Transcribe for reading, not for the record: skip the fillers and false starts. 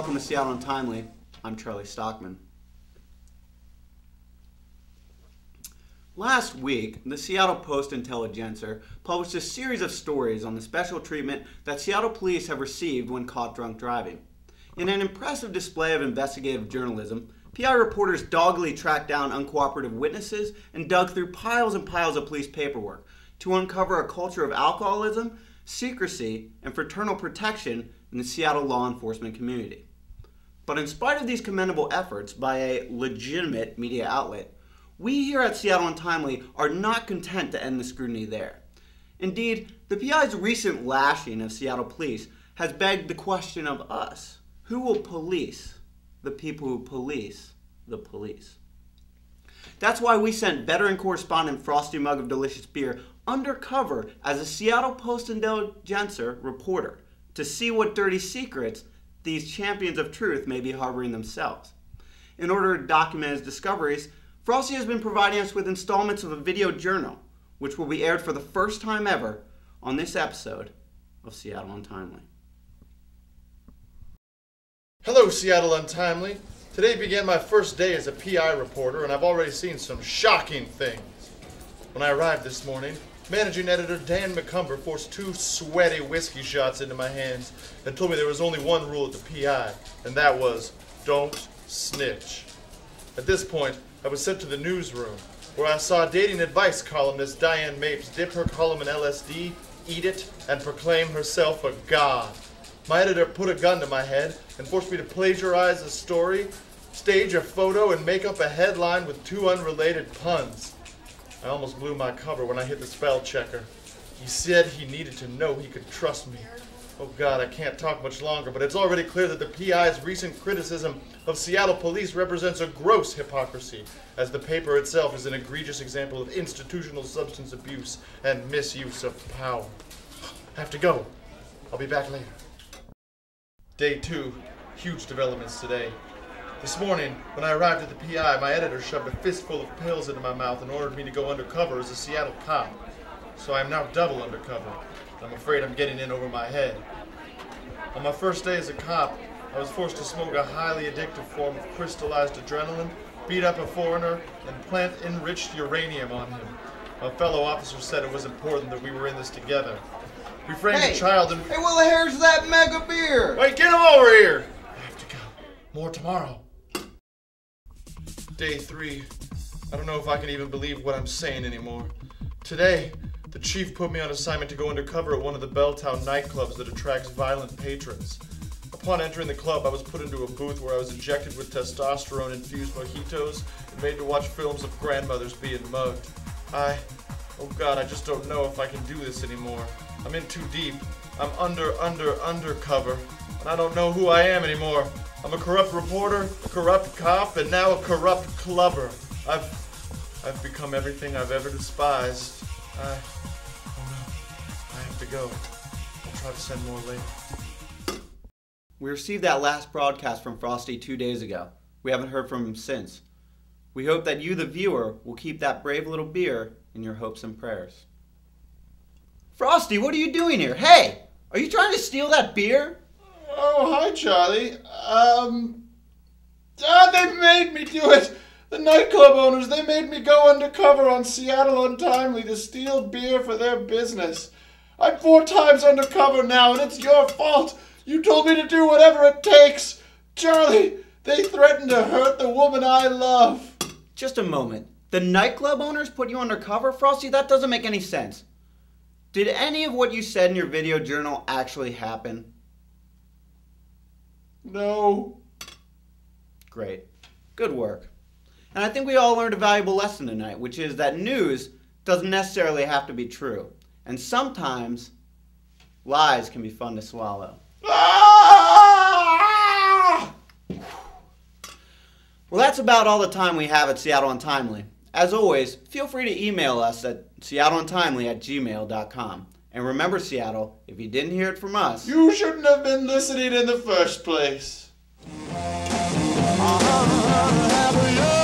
welcome to Seattle Untimely. I'm Charlie Stockman. Last week, the Seattle Post-Intelligencer published a series of stories on the special treatment that Seattle police have received when caught drunk driving. In an impressive display of investigative journalism, PI reporters doggedly tracked down uncooperative witnesses and dug through piles and piles of police paperwork to uncover a culture of alcoholism, secrecy, and fraternal protection in the Seattle law enforcement community. But in spite of these commendable efforts by a legitimate media outlet, we here at Seattle Untimely are not content to end the scrutiny there. Indeed, the PI's recent lashing of Seattle police has begged the question of us. Who will police the people who police the police? That's why we sent veteran correspondent Frosty Mug of Delicious Beer undercover as a Seattle Post-Intelligencer reporter to see what dirty secrets these champions of truth may be harboring themselves. In order to document his discoveries, Frosty has been providing us with installments of a video journal, which will be aired for the first time ever on this episode of Seattle Untimely. Hello, Seattle Untimely. Today began my first day as a PI reporter, and I've already seen some shocking things. When I arrived this morning, Managing Editor Dan McCumber forced 2 sweaty whiskey shots into my hands and told me there was only one rule at the PI, and that was, don't snitch. At this point, I was sent to the newsroom, where I saw dating advice columnist Diane Mapes dip her column in LSD, eat it, and proclaim herself a god. My editor put a gun to my head and forced me to plagiarize a story, stage a photo, and make up a headline with 2 unrelated puns. I almost blew my cover when I hit the spell checker. He said he needed to know he could trust me. Oh God, I can't talk much longer, but it's already clear that the PI's recent criticism of Seattle police represents a gross hypocrisy, as the paper itself is an egregious example of institutional substance abuse and misuse of power. I have to go. I'll be back later. Day 2. Huge developments today. This morning, when I arrived at the PI, my editor shoved a fistful of pills into my mouth and ordered me to go undercover as a Seattle cop. So I am now double undercover. I'm afraid I'm getting in over my head. On my first day as a cop, I was forced to smoke a highly addictive form of crystallized adrenaline, beat up a foreigner, and plant enriched uranium on him. A fellow officer said it was important that we were in this together. We framed a child and... Hey, well, here's that mega beer! Wait, get him over here! I have to go. More tomorrow. Day 3. I don't know if I can even believe what I'm saying anymore. Today, the chief put me on assignment to go undercover at one of the Belltown nightclubs that attracts violent patrons. Upon entering the club, I was put into a booth where I was injected with testosterone-infused mojitos and made to watch films of grandmothers being mugged. Oh God, I just don't know if I can do this anymore. I'm in too deep. I'm undercover, and I don't know who I am anymore. I'm a corrupt reporter, a corrupt cop, and now a corrupt clubber. I've become everything I've ever despised. Oh no, I have to go. I'll try to send more later. We received that last broadcast from Frosty 2 days ago. We haven't heard from him since. We hope that you, the viewer, will keep that brave little beer in your hopes and prayers. Frosty, what are you doing here? Hey! Are you trying to steal that beer? Oh, hi, Charlie. They made me do it. The nightclub owners, they made me go undercover on Seattle Untimely to steal beer for their business. I'm 4 times undercover now, and it's your fault. You told me to do whatever it takes. Charlie, they threatened to hurt the woman I love. Just a moment. The nightclub owners put you undercover, Frosty? That doesn't make any sense. Did any of what you said in your video journal actually happen? No. Great. Good work. And I think we all learned a valuable lesson tonight, which is that news doesn't necessarily have to be true. And sometimes, lies can be fun to swallow. Ah! Well, that's about all the time we have at Seattle Untimely. As always, feel free to email us at seattleuntimely@gmail.com. And remember, Seattle, if you didn't hear it from us, You shouldn't have been listening in the first place. Happy